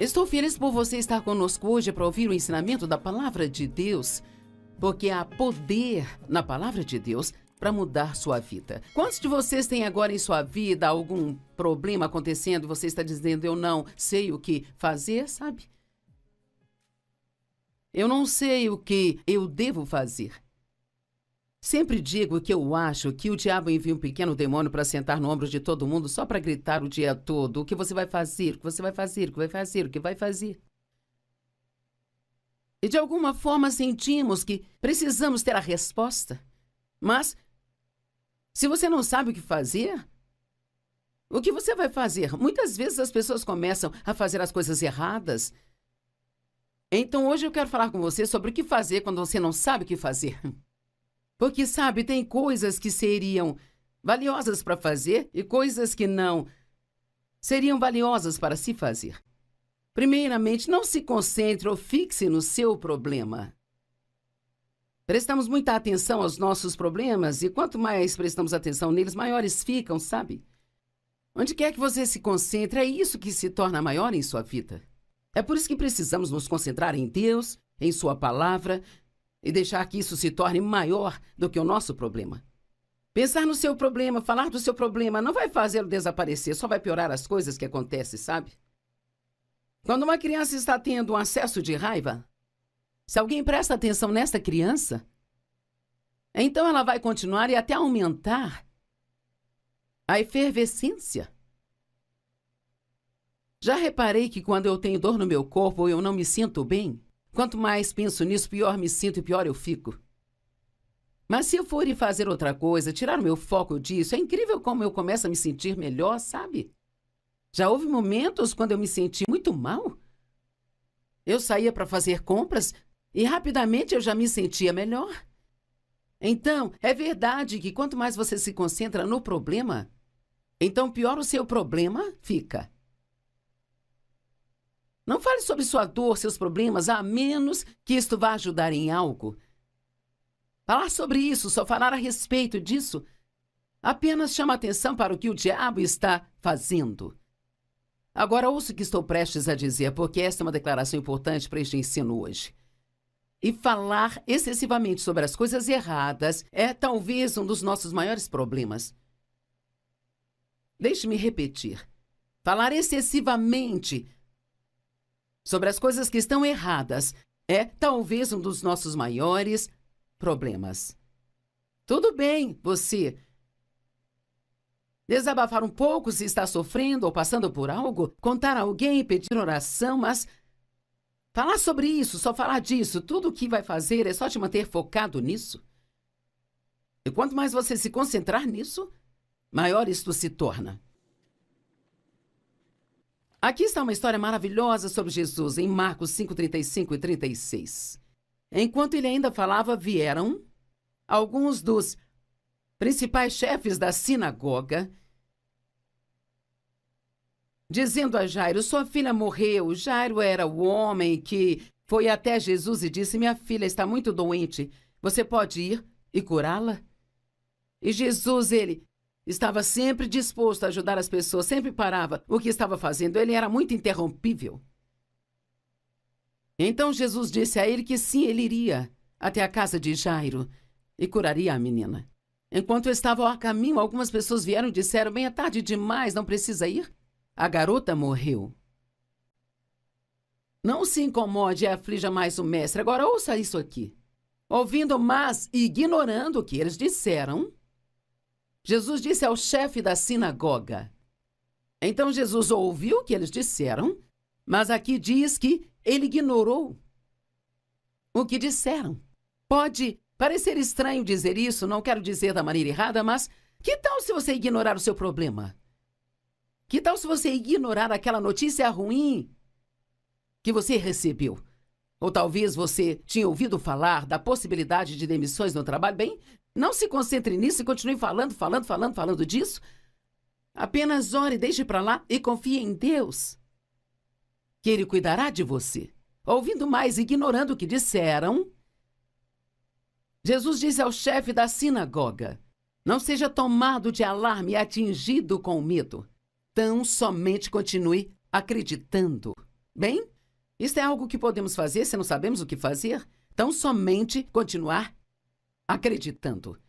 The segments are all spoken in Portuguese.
Estou feliz por você estar conosco hoje para ouvir o ensinamento da Palavra de Deus, porque há poder na Palavra de Deus para mudar sua vida. Quantos de vocês têm agora em sua vida algum problema acontecendo e você está dizendo, eu não sei o que fazer, sabe? Eu não sei o que eu devo fazer. Sempre digo que eu acho que o diabo envia um pequeno demônio para sentar no ombro de todo mundo só para gritar o dia todo o que você vai fazer, o que você vai fazer, o que vai fazer, o que vai fazer. E de alguma forma sentimos que precisamos ter a resposta. Mas, se você não sabe o que fazer, o que você vai fazer? Muitas vezes as pessoas começam a fazer as coisas erradas. Então hoje eu quero falar com você sobre o que fazer quando você não sabe o que fazer. Porque, sabe, tem coisas que seriam valiosas para fazer e coisas que não seriam valiosas para se fazer. Primeiramente, não se concentre ou fixe no seu problema. Prestamos muita atenção aos nossos problemas e quanto mais prestamos atenção neles, maiores ficam, sabe? Onde quer que você se concentre, é isso que se torna maior em sua vida. É por isso que precisamos nos concentrar em Deus, em sua palavra, e deixar que isso se torne maior do que o nosso problema. Pensar no seu problema, falar do seu problema, não vai fazê-lo desaparecer, só vai piorar as coisas que acontecem, sabe? Quando uma criança está tendo um acesso de raiva, se alguém presta atenção nessa criança, então ela vai continuar e até aumentar a efervescência. Já reparei que quando eu tenho dor no meu corpo ou eu não me sinto bem, quanto mais penso nisso, pior me sinto e pior eu fico. Mas se eu for ir fazer outra coisa, tirar o meu foco disso, é incrível como eu começo a me sentir melhor, sabe? Já houve momentos quando eu me senti muito mal. Eu saía para fazer compras e rapidamente eu já me sentia melhor. Então, é verdade que quanto mais você se concentra no problema, então pior o seu problema fica. Não fale sobre sua dor, seus problemas, a menos que isto vá ajudar em algo. Falar sobre isso, só falar a respeito disso, apenas chama atenção para o que o diabo está fazendo. Agora ouça o que estou prestes a dizer, porque esta é uma declaração importante para este ensino hoje. E falar excessivamente sobre as coisas erradas é talvez um dos nossos maiores problemas. Deixe-me repetir. Falar excessivamente sobre as coisas que estão erradas é talvez um dos nossos maiores problemas. Tudo bem, você desabafar um pouco se está sofrendo ou passando por algo, contar a alguém, pedir oração, mas falar sobre isso, só falar disso, tudo o que vai fazer é só te manter focado nisso. E quanto mais você se concentrar nisso, maior isto se torna. Aqui está uma história maravilhosa sobre Jesus, em Marcos 5, 35 e 36. Enquanto ele ainda falava, vieram alguns dos principais chefes da sinagoga, dizendo a Jairo, sua filha morreu. Jairo era o homem que foi até Jesus e disse, minha filha está muito doente, você pode ir e curá-la? E Jesus, ele estava sempre disposto a ajudar as pessoas, sempre parava o que estava fazendo. Ele era muito interrompível. Então Jesus disse a ele que sim, ele iria até a casa de Jairo e curaria a menina. Enquanto estavam a caminho, algumas pessoas vieram e disseram, bem, é tarde demais, não precisa ir? A garota morreu. Não se incomode e aflija mais o mestre. Agora ouça isso aqui. Ouvindo, mas ignorando o que eles disseram, Jesus disse ao chefe da sinagoga. Então Jesus ouviu o que eles disseram, mas aqui diz que ele ignorou o que disseram. Pode parecer estranho dizer isso, não quero dizer da maneira errada, mas que tal se você ignorar o seu problema? Que tal se você ignorar aquela notícia ruim que você recebeu? Ou talvez você tinha ouvido falar da possibilidade de demissões no trabalho? Bem, não se concentre nisso e continue falando disso. Apenas ore, deixe para lá e confie em Deus, que Ele cuidará de você. Ouvindo mais, ignorando o que disseram, Jesus disse ao chefe da sinagoga, não seja tomado de alarme e atingido com medo. Tão somente continue acreditando. Bem, isso é algo que podemos fazer se não sabemos o que fazer. Então, somente continuar acreditando.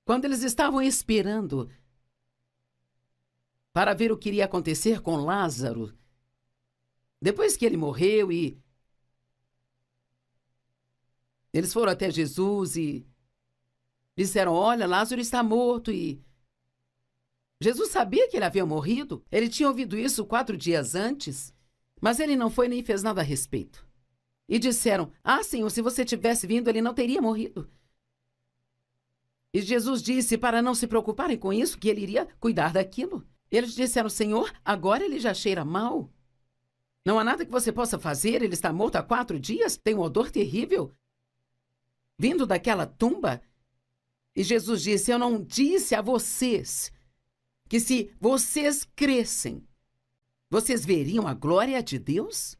Quando eles estavam esperando para ver o que iria acontecer com Lázaro, depois que ele morreu, e eles foram até Jesus e disseram: olha, Lázaro está morto. E Jesus sabia que ele havia morrido. Ele tinha ouvido isso 4 dias antes, mas ele não foi nem fez nada a respeito. E disseram: ah, Senhor, se você tivesse vindo, ele não teria morrido. E Jesus disse para não se preocuparem com isso, que ele iria cuidar daquilo. Eles disseram: Senhor, agora ele já cheira mal. Não há nada que você possa fazer, ele está morto há 4 dias, tem um odor terrível vindo daquela tumba. E Jesus disse: eu não disse a vocês que se vocês crescem, vocês veriam a glória de Deus?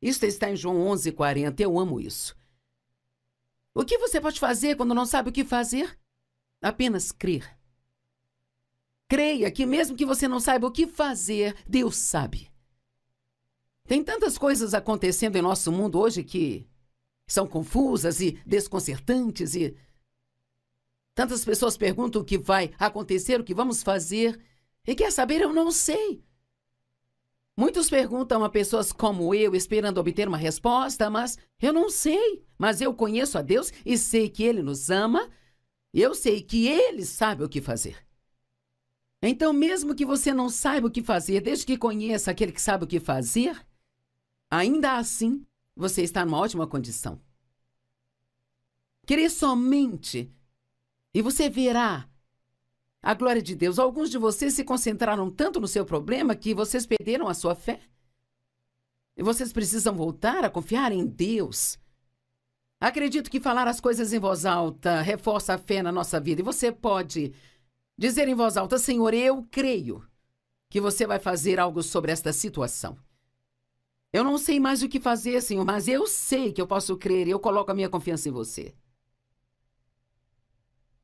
Isso está em João 11:40, eu amo isso. O que você pode fazer quando não sabe o que fazer? Apenas crer. Creia que mesmo que você não saiba o que fazer, Deus sabe. Tem tantas coisas acontecendo em nosso mundo hoje que são confusas e desconcertantes, e tantas pessoas perguntam o que vai acontecer, o que vamos fazer, e quer saber, eu não sei. Muitos perguntam a pessoas como eu, esperando obter uma resposta, mas eu não sei. Mas eu conheço a Deus e sei que Ele nos ama, e eu sei que Ele sabe o que fazer. Então, mesmo que você não saiba o que fazer, desde que conheça aquele que sabe o que fazer, ainda assim, você está numa ótima condição. Crê somente e você verá a glória de Deus. Alguns de vocês se concentraram tanto no seu problema que vocês perderam a sua fé. E vocês precisam voltar a confiar em Deus. Acredito que falar as coisas em voz alta reforça a fé na nossa vida. E você pode dizer em voz alta: Senhor, eu creio que você vai fazer algo sobre esta situação. Eu não sei mais o que fazer, Senhor, mas eu sei que eu posso crer e eu coloco a minha confiança em você.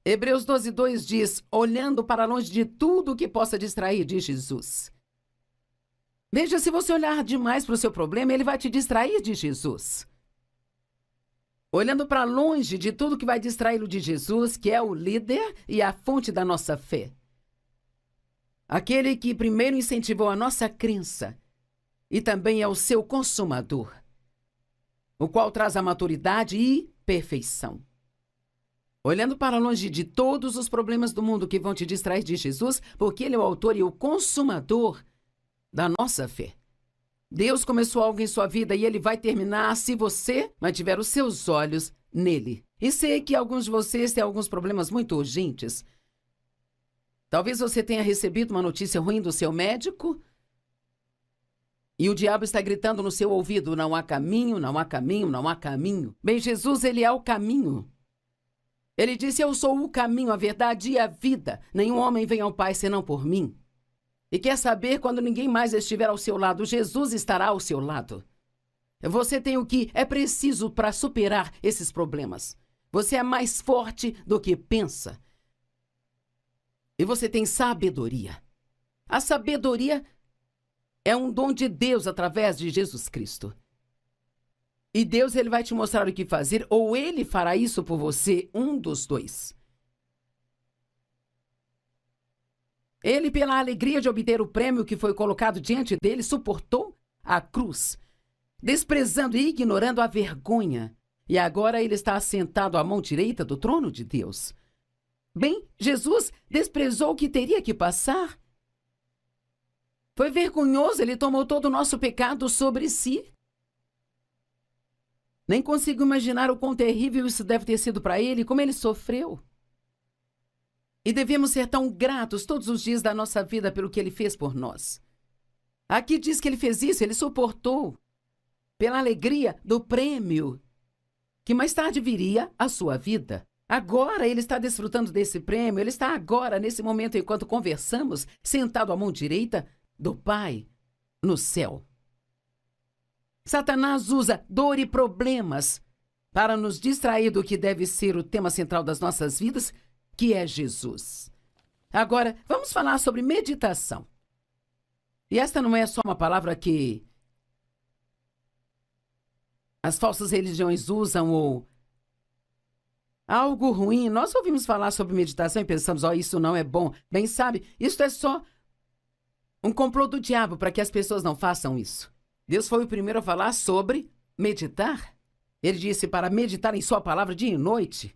Hebreus 12:2 diz: olhando para longe de tudo que possa distrair de Jesus. Veja, se você olhar demais para o seu problema, ele vai te distrair de Jesus. Olhando para longe de tudo que vai distraí-lo de Jesus, que é o líder e a fonte da nossa fé. Aquele que primeiro incentivou a nossa crença e também é o seu consumador, o qual traz a maturidade e perfeição. Olhando para longe de todos os problemas do mundo que vão te distrair de Jesus, porque Ele é o autor e o consumador da nossa fé. Deus começou algo em sua vida e Ele vai terminar se você mantiver os seus olhos nele. E sei que alguns de vocês têm alguns problemas muito urgentes. Talvez você tenha recebido uma notícia ruim do seu médico e o diabo está gritando no seu ouvido: não há caminho, não há caminho, não há caminho. Bem, Jesus, Ele é o caminho. Ele disse: eu sou o caminho, a verdade e a vida. Nenhum homem vem ao Pai senão por mim. E quer saber, quando ninguém mais estiver ao seu lado, Jesus estará ao seu lado. Você tem o que é preciso para superar esses problemas. Você é mais forte do que pensa. E você tem sabedoria. A sabedoria é um dom de Deus através de Jesus Cristo. E Deus, Ele vai te mostrar o que fazer, ou Ele fará isso por você, um dos dois. Ele, pela alegria de obter o prêmio que foi colocado diante dele, suportou a cruz, desprezando e ignorando a vergonha. E agora ele está assentado à mão direita do trono de Deus. Bem, Jesus desprezou o que teria que passar. Foi vergonhoso, ele tomou todo o nosso pecado sobre si. Nem consigo imaginar o quão terrível isso deve ter sido para ele, como ele sofreu. E devemos ser tão gratos todos os dias da nossa vida pelo que ele fez por nós. Aqui diz que ele fez isso, ele suportou, pela alegria do prêmio, que mais tarde viria à sua vida. Agora ele está desfrutando desse prêmio, ele está agora, nesse momento, enquanto conversamos, sentado à mão direita do Pai, no céu. Satanás usa dor e problemas para nos distrair do que deve ser o tema central das nossas vidas, que é Jesus. Agora, vamos falar sobre meditação. E esta não é só uma palavra que as falsas religiões usam ou algo ruim. Nós ouvimos falar sobre meditação e pensamos, isso não é bom. Bem, sabe, isso é só um complô do diabo para que as pessoas não façam isso. Deus foi o primeiro a falar sobre meditar. Ele disse para meditar em sua palavra dia e noite,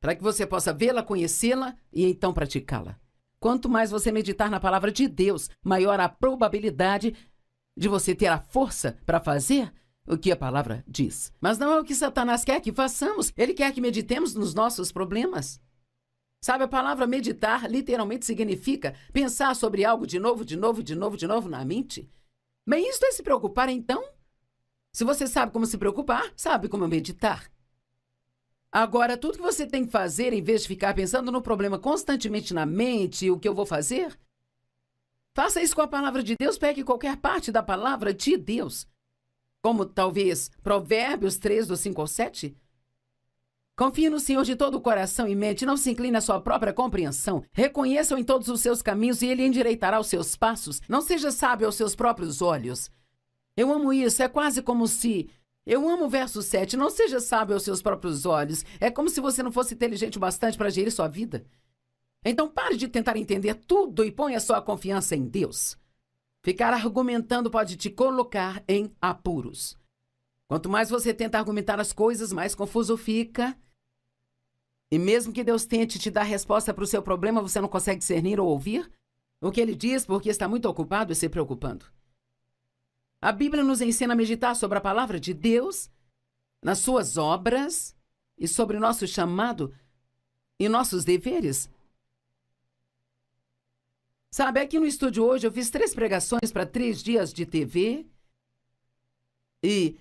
para que você possa vê-la, conhecê-la e então praticá-la. Quanto mais você meditar na palavra de Deus, maior a probabilidade de você ter a força para fazer o que a palavra diz. Mas não é o que Satanás quer que façamos. Ele quer que meditemos nos nossos problemas. Sabe, a palavra meditar literalmente significa pensar sobre algo de novo na mente. Bem, isso é se preocupar, então? Se você sabe como se preocupar, sabe como meditar. Agora, tudo que você tem que fazer, em vez de ficar pensando no problema constantemente na mente, o que eu vou fazer, faça isso com a palavra de Deus, pegue qualquer parte da palavra de Deus. Como talvez Provérbios 3, do 5 ao 7. Confie no Senhor de todo o coração e mente, não se incline à sua própria compreensão. Reconheça-o em todos os seus caminhos e ele endireitará os seus passos. Não seja sábio aos seus próprios olhos. Eu amo isso, é quase como se... Eu amo o verso 7, não seja sábio aos seus próprios olhos. É como se você não fosse inteligente o bastante para gerir sua vida. Então pare de tentar entender tudo e ponha sua confiança em Deus. Ficar argumentando pode te colocar em apuros. Quanto mais você tenta argumentar as coisas, mais confuso fica. E mesmo que Deus tente te dar a resposta para o seu problema, você não consegue discernir ou ouvir o que ele diz porque está muito ocupado e se preocupando. A Bíblia nos ensina a meditar sobre a palavra de Deus, nas suas obras e sobre o nosso chamado e nossos deveres. Sabe, aqui no estúdio hoje eu fiz 3 pregações para 3 dias de TV e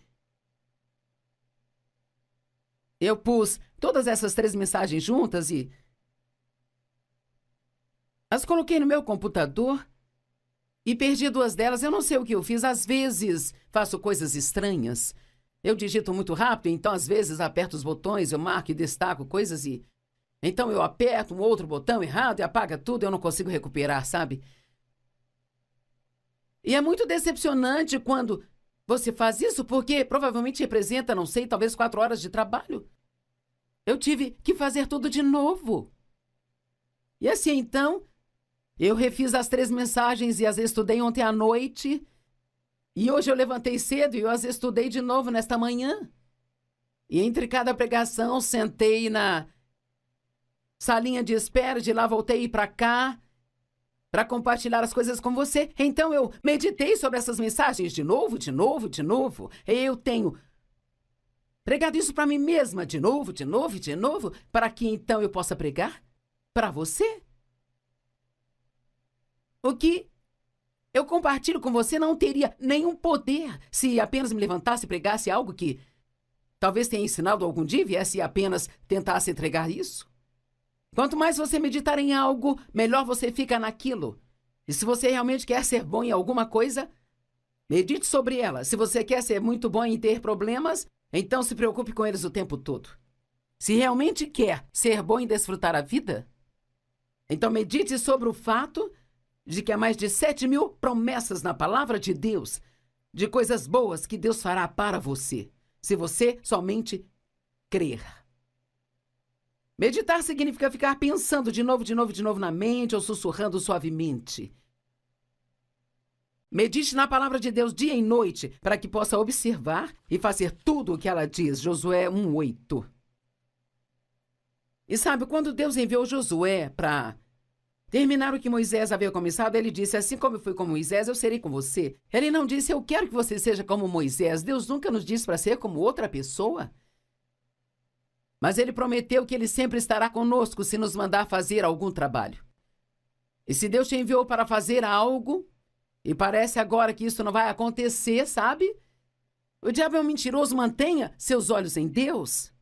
eu pus todas essas 3 mensagens juntas e as coloquei no meu computador e perdi 2 delas. Eu não sei o que eu fiz. Às vezes faço coisas estranhas. Eu digito muito rápido, então às vezes aperto os botões, eu marco e destaco coisas e... Então eu aperto um outro botão errado e apaga tudo, eu não consigo recuperar, sabe? E é muito decepcionante quando você faz isso, porque provavelmente representa, não sei, talvez 4 horas de trabalho. Eu tive que fazer tudo de novo. E assim, então, eu refiz as 3 mensagens e as estudei ontem à noite. E hoje eu levantei cedo e eu as estudei de novo nesta manhã. E entre cada pregação, sentei na salinha de espera, de lá voltei para cá para compartilhar as coisas com você. Então eu meditei sobre essas mensagens de novo. Eu tenho pregado isso para mim mesma de novo, para que então eu possa pregar para você. O que eu compartilho com você não teria nenhum poder se apenas me levantasse e pregasse algo que talvez tenha ensinado algum dia e viesse e apenas tentasse entregar isso. Quanto mais você meditar em algo, melhor você fica naquilo. E se você realmente quer ser bom em alguma coisa, medite sobre ela. Se você quer ser muito bom em ter problemas, então se preocupe com eles o tempo todo. Se realmente quer ser bom em desfrutar a vida, então medite sobre o fato de que há mais de 7.000 promessas na palavra de Deus, de coisas boas que Deus fará para você, se você somente crer. Meditar significa ficar pensando de novo na mente ou sussurrando suavemente. Medite na palavra de Deus dia e noite para que possa observar e fazer tudo o que ela diz. Josué 1:8. E sabe, quando Deus enviou Josué para terminar o que Moisés havia começado, ele disse, assim como eu fui com Moisés, eu serei com você. Ele não disse, eu quero que você seja como Moisés. Deus nunca nos disse para ser como outra pessoa. Mas ele prometeu que ele sempre estará conosco se nos mandar fazer algum trabalho. E se Deus te enviou para fazer algo, e parece agora que isso não vai acontecer, sabe? O diabo é um mentiroso, mantenha seus olhos em Deus.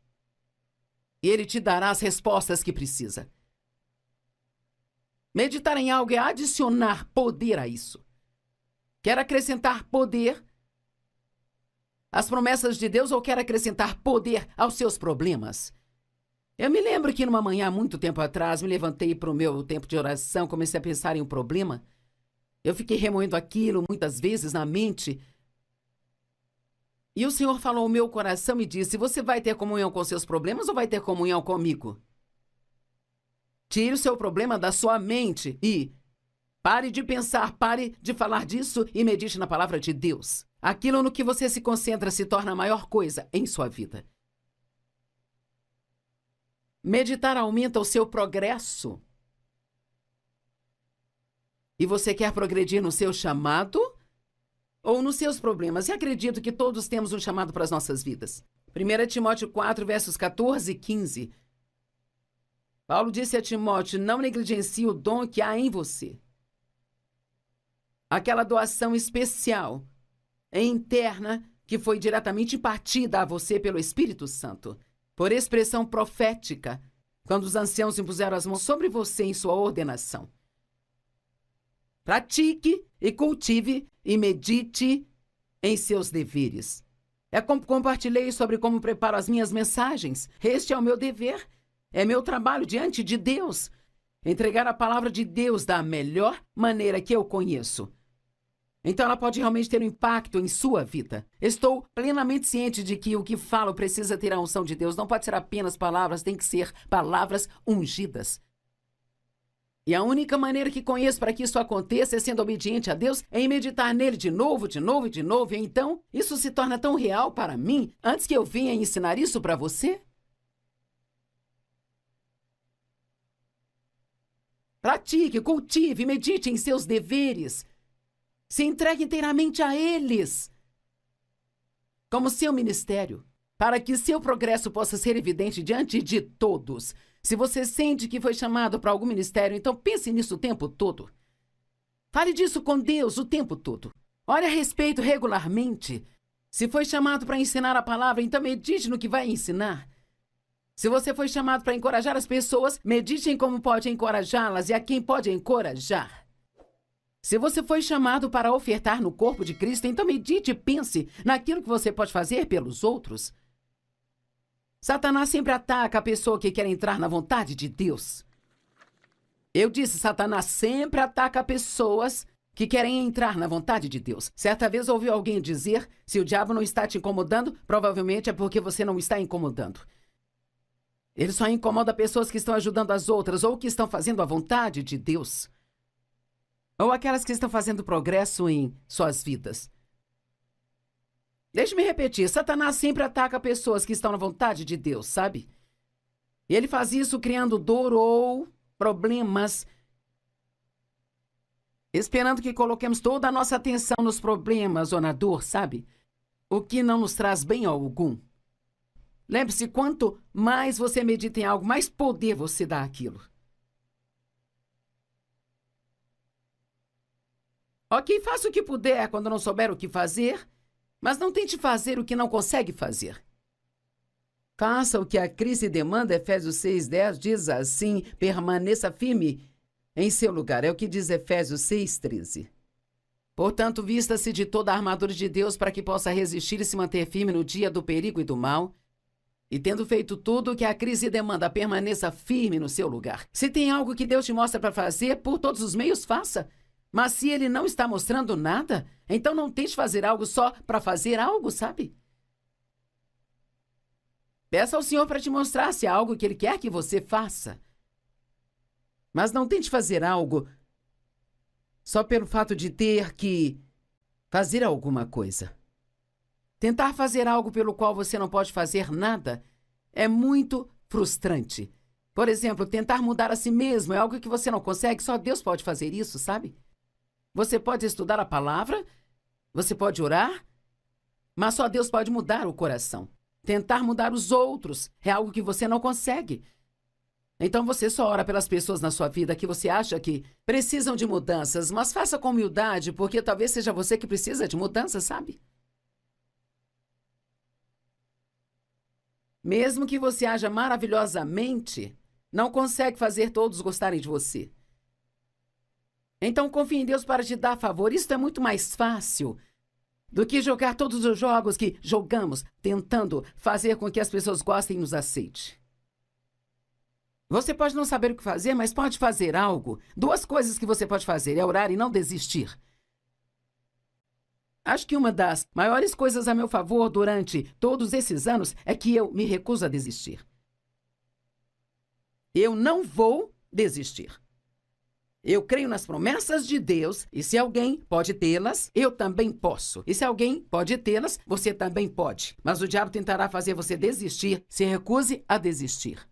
E ele te dará as respostas que precisa. Meditar em algo é adicionar poder a isso. Quer acrescentar poder às promessas de Deus ou quer acrescentar poder aos seus problemas? Eu me lembro que numa manhã, há muito tempo atrás, me levantei para o meu tempo de oração, comecei a pensar em um problema. Eu fiquei remoendo aquilo muitas vezes na mente. E o Senhor falou ao meu coração e disse: você vai ter comunhão com seus problemas ou vai ter comunhão comigo? Tire o seu problema da sua mente e pare de pensar, pare de falar disso e medite na palavra de Deus. Aquilo no que você se concentra se torna a maior coisa em sua vida. Meditar aumenta o seu progresso. E você quer progredir no seu chamado ou nos seus problemas? E acredito que todos temos um chamado para as nossas vidas. 1 Timóteo 4, versos 14 e 15. Paulo disse a Timóteo: não negligencie o dom que há em você. Aquela doação especial, interna, que foi diretamente impartida a você pelo Espírito Santo, por expressão profética, quando os anciãos impuseram as mãos sobre você em sua ordenação. Pratique e cultive e medite em seus deveres. É como compartilhei sobre como preparo as minhas mensagens. Este é o meu dever. É meu trabalho diante de Deus. Entregar a palavra de Deus da melhor maneira que eu conheço. Então ela pode realmente ter um impacto em sua vida. Estou plenamente ciente de que o que falo precisa ter a unção de Deus. Não pode ser apenas palavras, tem que ser palavras ungidas. E a única maneira que conheço para que isso aconteça é sendo obediente a Deus, é em meditar nele de novo, de novo e de novo. E então, isso se torna tão real para mim, antes que eu venha ensinar isso para você. Pratique, cultive, medite em seus deveres. Se entregue inteiramente a eles, como seu ministério, para que seu progresso possa ser evidente diante de todos. Se você sente que foi chamado para algum ministério, então pense nisso o tempo todo. Fale disso com Deus o tempo todo. Ore a respeito regularmente. Se foi chamado para ensinar a palavra, então medite no que vai ensinar. Se você foi chamado para encorajar as pessoas, medite em como pode encorajá-las e a quem pode encorajar. Se você foi chamado para ofertar no corpo de Cristo, então medite e pense naquilo que você pode fazer pelos outros. Satanás sempre ataca a pessoa que quer entrar na vontade de Deus. Eu disse, Satanás sempre ataca pessoas que querem entrar na vontade de Deus. Certa vez ouvi alguém dizer: se o diabo não está te incomodando, provavelmente é porque você não está incomodando. Ele só incomoda pessoas que estão ajudando as outras ou que estão fazendo a vontade de Deus. Ou aquelas que estão fazendo progresso em suas vidas. Deixe-me repetir, Satanás sempre ataca pessoas que estão na vontade de Deus, sabe? E ele faz isso criando dor ou problemas, esperando que coloquemos toda a nossa atenção nos problemas ou na dor, sabe? O que não nos traz bem algum. Lembre-se, quanto mais você medita em algo, mais poder você dá àquilo. Ok, faça o que puder quando não souber o que fazer, mas não tente fazer o que não consegue fazer. Faça o que a crise demanda. Efésios 6:10 diz assim: permaneça firme em seu lugar. É o que diz Efésios 6:13. Portanto, vista-se de toda a armadura de Deus para que possa resistir e se manter firme no dia do perigo e do mal. E tendo feito tudo o que a crise demanda, permaneça firme no seu lugar. Se tem algo que Deus te mostra para fazer, por todos os meios, faça. Mas se ele não está mostrando nada, então não tente fazer algo só para fazer algo, sabe? Peça ao Senhor para te mostrar se há algo que ele quer que você faça. Mas não tente fazer algo só pelo fato de ter que fazer alguma coisa. Tentar fazer algo pelo qual você não pode fazer nada é muito frustrante. Por exemplo, tentar mudar a si mesmo é algo que você não consegue, só Deus pode fazer isso, sabe? Você pode estudar a palavra, você pode orar, mas só Deus pode mudar o coração. Tentar mudar os outros é algo que você não consegue. Então você só ora pelas pessoas na sua vida que você acha que precisam de mudanças, mas faça com humildade, porque talvez seja você que precisa de mudanças, sabe? Mesmo que você haja maravilhosamente, não consegue fazer todos gostarem de você. Então confie em Deus para te dar favor. Isso é muito mais fácil do que jogar todos os jogos que jogamos, tentando fazer com que as pessoas gostem e nos aceitem. Você pode não saber o que fazer, mas pode fazer algo. Duas coisas que você pode fazer é orar e não desistir. Acho que uma das maiores coisas a meu favor durante todos esses anos é que eu me recuso a desistir. Eu não vou desistir. Eu creio nas promessas de Deus e se alguém pode tê-las, eu também posso. E se alguém pode tê-las, você também pode. Mas o diabo tentará fazer você desistir. Se recuse a desistir.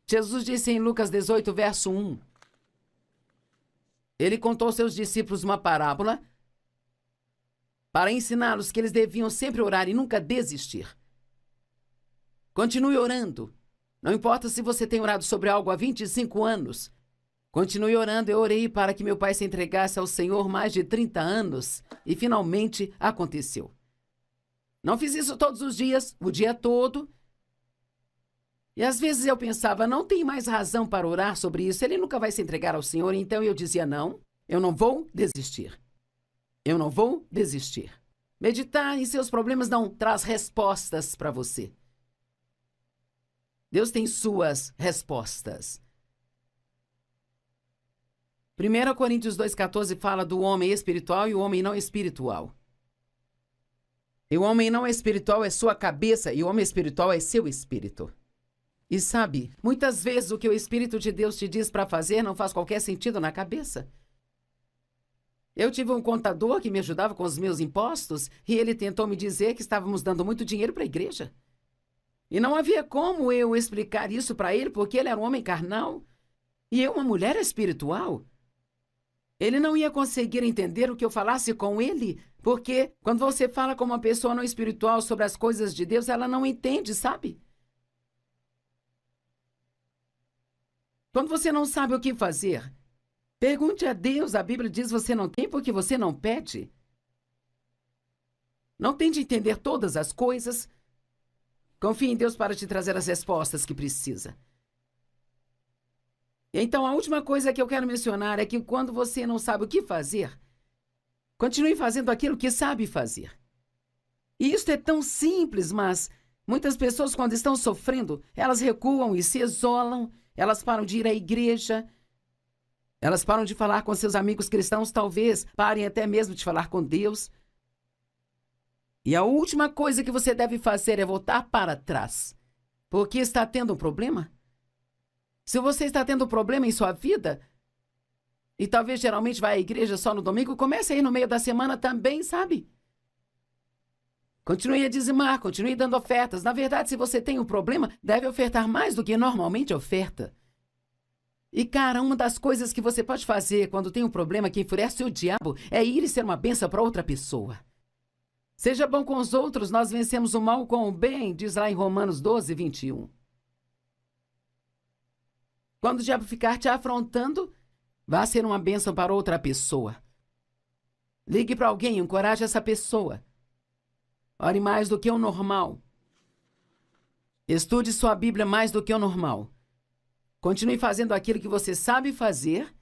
Jesus disse em Lucas 18, verso 1. Ele contou aos seus discípulos uma parábola para ensiná-los que eles deviam sempre orar e nunca desistir. Continue orando. Não importa se você tem orado sobre algo há 25 anos. Continue orando. Eu orei para que meu pai se entregasse ao Senhor mais de 30 anos e finalmente aconteceu. Não fiz isso todos os dias, o dia todo. E às vezes eu pensava, não tem mais razão para orar sobre isso, ele nunca vai se entregar ao Senhor. Então eu dizia, não, eu não vou desistir. Eu não vou desistir. Meditar em seus problemas não traz respostas para você. Deus tem suas respostas. 1 Coríntios 2,14 fala do homem espiritual e o homem não espiritual. E o homem não espiritual é sua cabeça e o homem espiritual é seu espírito. E sabe, muitas vezes o que o Espírito de Deus te diz para fazer não faz qualquer sentido na cabeça. Eu tive um contador que me ajudava com os meus impostos e ele tentou me dizer que estávamos dando muito dinheiro para a igreja. E não havia como eu explicar isso para ele, porque ele era um homem carnal e eu uma mulher espiritual. Ele não ia conseguir entender o que eu falasse com ele, porque quando você fala com uma pessoa não espiritual sobre as coisas de Deus, ela não entende, sabe? Quando você não sabe o que fazer, pergunte a Deus. A Bíblia diz você não tem porque você não pede. Não tente entender todas as coisas. Confie em Deus para te trazer as respostas que precisa. Então, a última coisa que eu quero mencionar é que quando você não sabe o que fazer, continue fazendo aquilo que sabe fazer. E isso é tão simples, mas muitas pessoas, quando estão sofrendo, elas recuam e se isolam, elas param de ir à igreja, elas param de falar com seus amigos cristãos, talvez parem até mesmo de falar com Deus. E a última coisa que você deve fazer é voltar para trás. Porque está tendo um problema? Se você está tendo um problema em sua vida, e talvez geralmente vai à igreja só no domingo, comece a ir no meio da semana também, sabe? Continue a dizimar, continue dando ofertas. Na verdade, se você tem um problema, deve ofertar mais do que normalmente oferta. E, cara, uma das coisas que você pode fazer quando tem um problema que enfurece o diabo é ir e ser uma bênção para outra pessoa. Seja bom com os outros, nós vencemos o mal com o bem, diz lá em Romanos 12, 21. Quando o diabo ficar te afrontando, vá ser uma bênção para outra pessoa. Ligue para alguém, encoraje essa pessoa. Ore mais do que o normal. Estude sua Bíblia mais do que o normal. Continue fazendo aquilo que você sabe fazer.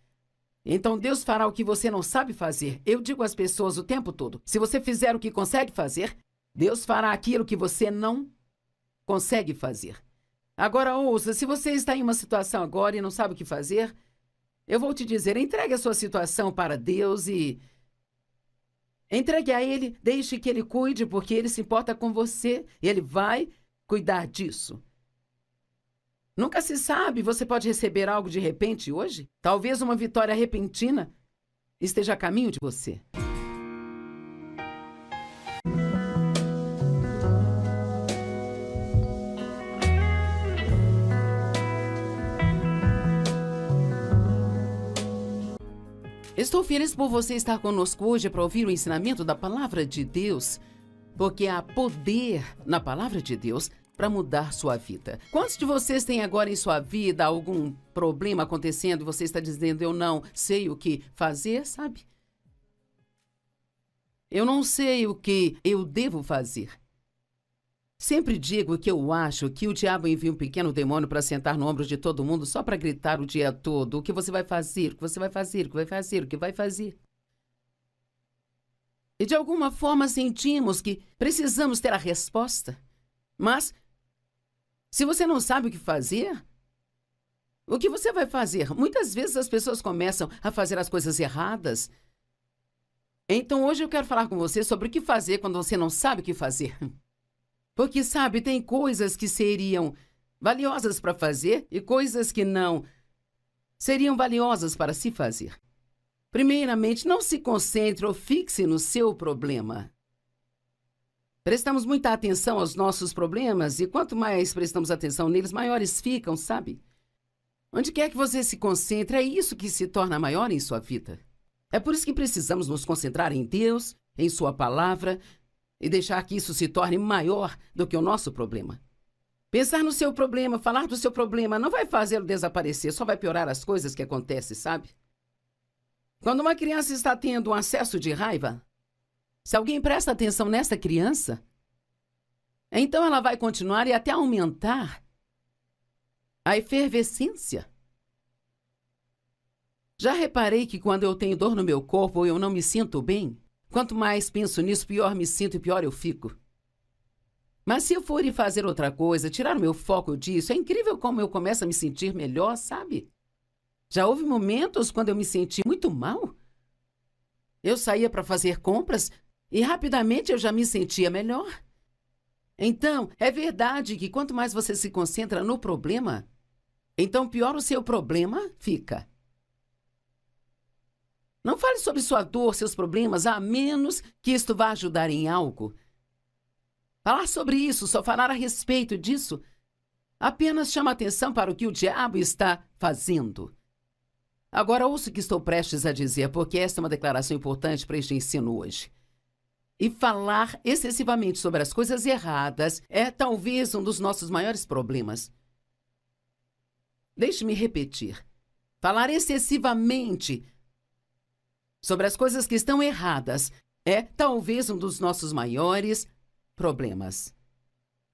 Então Deus fará o que você não sabe fazer. Eu digo às pessoas o tempo todo, se você fizer o que consegue fazer, Deus fará aquilo que você não consegue fazer. Agora ouça, se você está em uma situação agora e não sabe o que fazer, eu vou te dizer, entregue a sua situação para Deus e entregue a Ele, deixe que Ele cuide, porque Ele se importa com você e Ele vai cuidar disso. Nunca se sabe, você pode receber algo de repente hoje? Talvez uma vitória repentina esteja a caminho de você. Estou feliz por você estar conosco hoje para ouvir o ensinamento da Palavra de Deus, porque há poder na Palavra de Deus para mudar sua vida. Quantos de vocês têm agora em sua vida algum problema acontecendo e você está dizendo, eu não sei o que fazer, sabe? Eu não sei o que eu devo fazer. Sempre digo que eu acho que o diabo envia um pequeno demônio para sentar no ombro de todo mundo só para gritar o dia todo o que você vai fazer, o que você vai fazer, o que vai fazer, o que vai fazer. E de alguma forma sentimos que precisamos ter a resposta, mas Se você não sabe o que você vai fazer? Muitas vezes as pessoas começam a fazer as coisas erradas. Então hoje eu quero falar com você sobre o que fazer quando você não sabe o que fazer. Porque, sabe, tem coisas que seriam valiosas para fazer e coisas que não seriam valiosas para se fazer. Primeiramente, não se concentre ou fixe no seu problema. Prestamos muita atenção aos nossos problemas e quanto mais prestamos atenção neles, maiores ficam, sabe? Onde quer que você se concentre, é isso que se torna maior em sua vida. É por isso que precisamos nos concentrar em Deus, em sua palavra, e deixar que isso se torne maior do que o nosso problema. Pensar no seu problema, falar do seu problema, não vai fazê-lo desaparecer, só vai piorar as coisas que acontecem, sabe? Quando uma criança está tendo um acesso de raiva, se alguém presta atenção nessa criança, então ela vai continuar e até aumentar a efervescência. Já reparei que quando eu tenho dor no meu corpo ou eu não me sinto bem, quanto mais penso nisso, pior me sinto e pior eu fico. Mas se eu for ir fazer outra coisa, tirar o meu foco disso, é incrível como eu começo a me sentir melhor, sabe? Já houve momentos quando eu me senti muito mal. Eu saía para fazer compras e rapidamente eu já me sentia melhor. Então, é verdade que quanto mais você se concentra no problema, então pior o seu problema fica. Não fale sobre sua dor, seus problemas, a menos que isto vá ajudar em algo. Falar sobre isso, só falar a respeito disso, apenas chama atenção para o que o diabo está fazendo. Agora ouça o que estou prestes a dizer, porque esta é uma declaração importante para este ensino hoje. E falar excessivamente sobre as coisas erradas é talvez um dos nossos maiores problemas. Deixe-me repetir. Falar excessivamente sobre as coisas que estão erradas é talvez um dos nossos maiores problemas.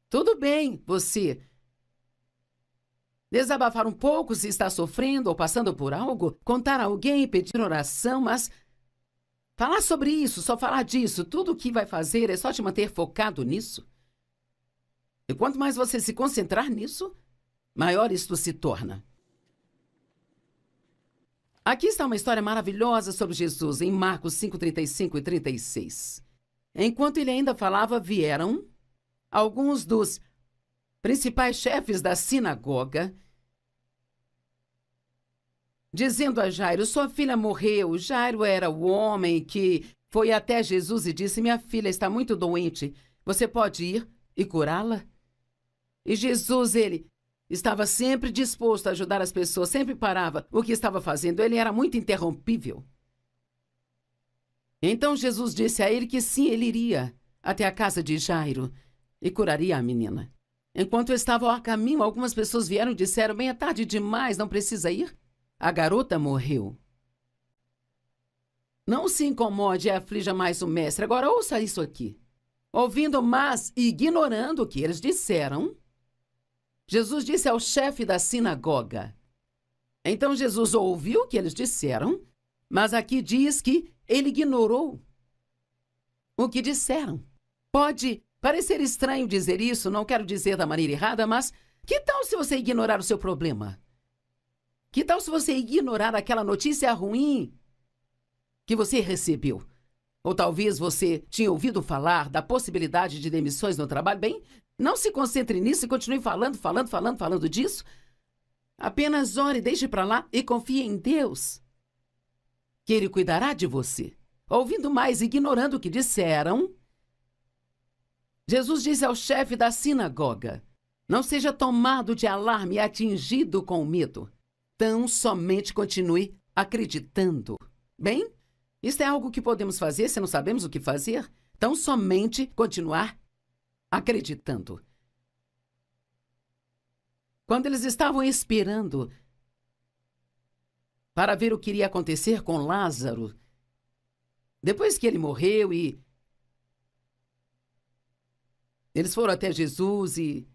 Tudo bem, você desabafar um pouco se está sofrendo ou passando por algo, contar a alguém, pedir oração, mas falar sobre isso, só falar disso, tudo o que vai fazer é só te manter focado nisso. E quanto mais você se concentrar nisso, maior isto se torna. Aqui está uma história maravilhosa sobre Jesus, em Marcos 5, 35 e 36. Enquanto ele ainda falava, vieram alguns dos principais chefes da sinagoga, dizendo a Jairo, sua filha morreu. Jairo era o homem que foi até Jesus e disse, minha filha está muito doente, você pode ir e curá-la? E Jesus, ele estava sempre disposto a ajudar as pessoas, sempre parava o que estava fazendo, ele era muito interrompível. Então Jesus disse a ele que sim, ele iria até a casa de Jairo e curaria a menina. Enquanto estavam a caminho, algumas pessoas vieram e disseram, bem, é tarde demais, não precisa ir? A garota morreu. Não se incomode e aflija mais o mestre. Agora ouça isso aqui. Ouvindo, mas ignorando o que eles disseram, Jesus disse ao chefe da sinagoga. Então Jesus ouviu o que eles disseram, mas aqui diz que ele ignorou o que disseram. Pode parecer estranho dizer isso, não quero dizer da maneira errada, mas que tal se você ignorar o seu problema? Que tal se você ignorar aquela notícia ruim que você recebeu? Ou talvez você tinha ouvido falar da possibilidade de demissões no trabalho? Bem, não se concentre nisso e continue falando disso. Apenas ore, deixe para lá e confie em Deus, que Ele cuidará de você. Ouvindo mais, ignorando o que disseram, Jesus disse ao chefe da sinagoga, não seja tomado de alarme e atingido com medo. Tão somente continue acreditando. Bem, isso é algo que podemos fazer se não sabemos o que fazer. Tão somente continuar acreditando. Quando eles estavam esperando para ver o que iria acontecer com Lázaro, depois que ele morreu e eles foram até Jesus e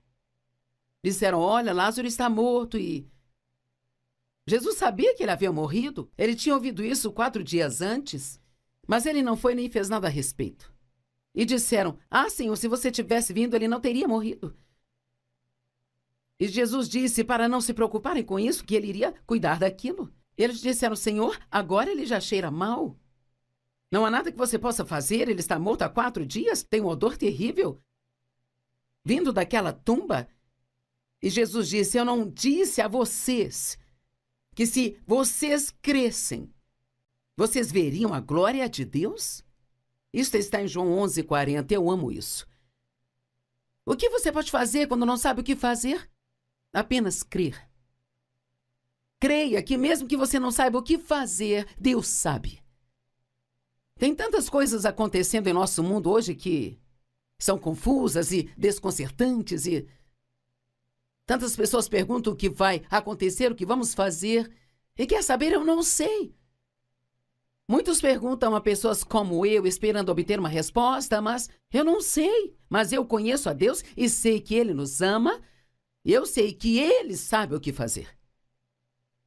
disseram, olha, Lázaro está morto e Jesus sabia que ele havia morrido. Ele tinha ouvido isso 4 dias antes, mas ele não foi nem fez nada a respeito. E disseram, Senhor, se você tivesse vindo, ele não teria morrido. E Jesus disse para não se preocuparem com isso, que ele iria cuidar daquilo. Eles disseram: Senhor, agora ele já cheira mal. Não há nada que você possa fazer, ele está morto há 4 dias, tem um odor terrível vindo daquela tumba. E Jesus disse: eu não disse a vocês que se vocês crescem, vocês veriam a glória de Deus? Isso está em João 11:40, eu amo isso. O que você pode fazer quando não sabe o que fazer? Apenas crer. Creia que mesmo que você não saiba o que fazer, Deus sabe. Tem tantas coisas acontecendo em nosso mundo hoje que são confusas e desconcertantes e tantas pessoas perguntam o que vai acontecer, o que vamos fazer. E quer saber, eu não sei. Muitos perguntam a pessoas como eu, esperando obter uma resposta, mas eu não sei. Mas eu conheço a Deus e sei que Ele nos ama. Eu sei que Ele sabe o que fazer.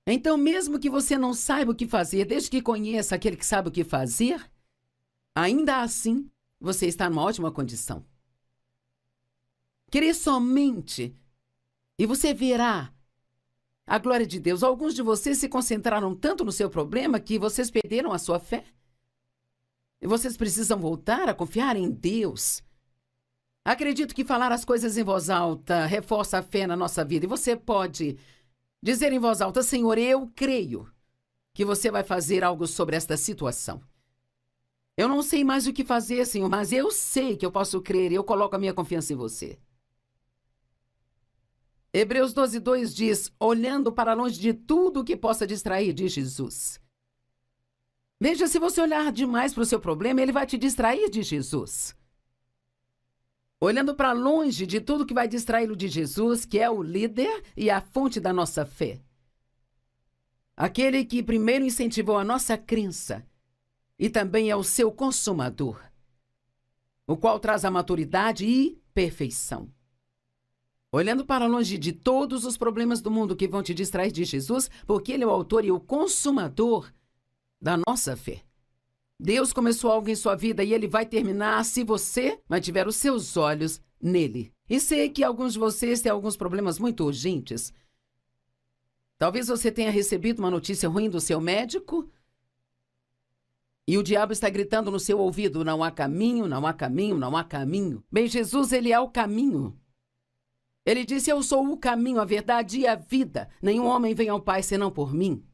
Então, mesmo que você não saiba o que fazer, desde que conheça aquele que sabe o que fazer, ainda assim, você está numa ótima condição. Crer somente e você verá a glória de Deus. Alguns de vocês se concentraram tanto no seu problema que vocês perderam a sua fé. E vocês precisam voltar a confiar em Deus. Acredito que falar as coisas em voz alta reforça a fé na nossa vida. E você pode dizer em voz alta: Senhor, eu creio que você vai fazer algo sobre esta situação. Eu não sei mais o que fazer, Senhor, mas eu sei que eu posso crer e eu coloco a minha confiança em você. Hebreus 12:2 diz: olhando para longe de tudo que possa distrair de Jesus. Veja, se você olhar demais para o seu problema, ele vai te distrair de Jesus. Olhando para longe de tudo que vai distraí-lo de Jesus, que é o líder e a fonte da nossa fé. Aquele que primeiro incentivou a nossa crença e também é o seu consumador, o qual traz a maturidade e perfeição. Olhando para longe de todos os problemas do mundo que vão te distrair de Jesus, porque Ele é o autor e o consumador da nossa fé. Deus começou algo em sua vida e Ele vai terminar se você mantiver os seus olhos nele. E sei que alguns de vocês têm alguns problemas muito urgentes. Talvez você tenha recebido uma notícia ruim do seu médico e o diabo está gritando no seu ouvido: não há caminho, não há caminho, não há caminho. Bem, Jesus, Ele é o caminho. Ele disse: eu sou o caminho, a verdade e a vida. Nenhum homem vem ao Pai senão por mim.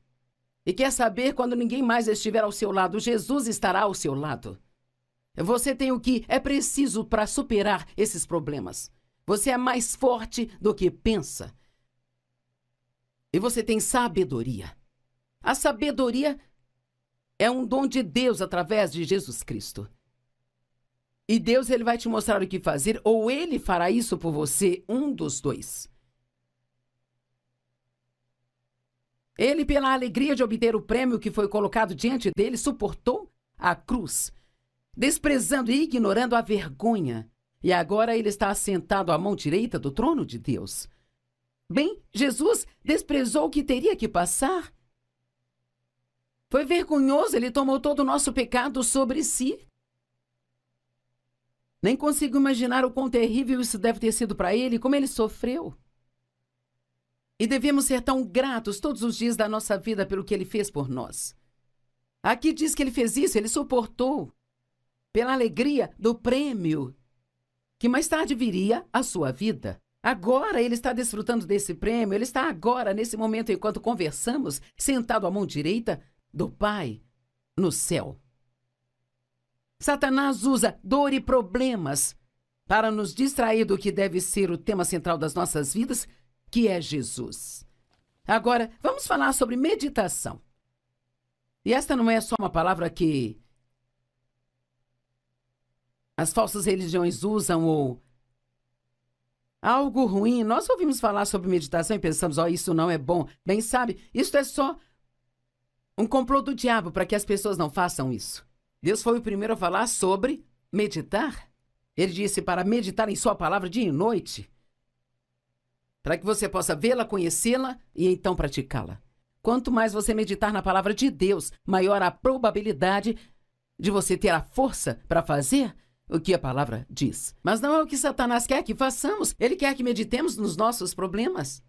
E quer saber, quando ninguém mais estiver ao seu lado, Jesus estará ao seu lado. Você tem o que é preciso para superar esses problemas. Você é mais forte do que pensa. E você tem sabedoria. A sabedoria é um dom de Deus através de Jesus Cristo. E Deus, Ele vai te mostrar o que fazer, ou Ele fará isso por você, um dos dois. Ele, pela alegria de obter o prêmio que foi colocado diante dele, suportou a cruz, desprezando e ignorando a vergonha. E agora ele está assentado à mão direita do trono de Deus. Bem, Jesus desprezou o que teria que passar. Foi vergonhoso, ele tomou todo o nosso pecado sobre si. Nem consigo imaginar o quão terrível isso deve ter sido para ele, como ele sofreu. E devemos ser tão gratos todos os dias da nossa vida pelo que ele fez por nós. Aqui diz que ele fez isso, ele suportou, pela alegria do prêmio, que mais tarde viria à sua vida. Agora ele está desfrutando desse prêmio, ele está agora, nesse momento, enquanto conversamos, sentado à mão direita do Pai, no céu. Satanás usa dor e problemas para nos distrair do que deve ser o tema central das nossas vidas, que é Jesus. Agora, vamos falar sobre meditação. E esta não é só uma palavra que as falsas religiões usam ou algo ruim. Nós ouvimos falar sobre meditação e pensamos: isso não é bom. Bem, sabe, isso é só um complô do diabo para que as pessoas não façam isso. Deus foi o primeiro a falar sobre meditar. Ele disse para meditar em sua palavra dia e noite, para que você possa vê-la, conhecê-la e então praticá-la. Quanto mais você meditar na palavra de Deus, maior a probabilidade de você ter a força para fazer o que a palavra diz. Mas não é o que Satanás quer que façamos. Ele quer que meditemos nos nossos problemas.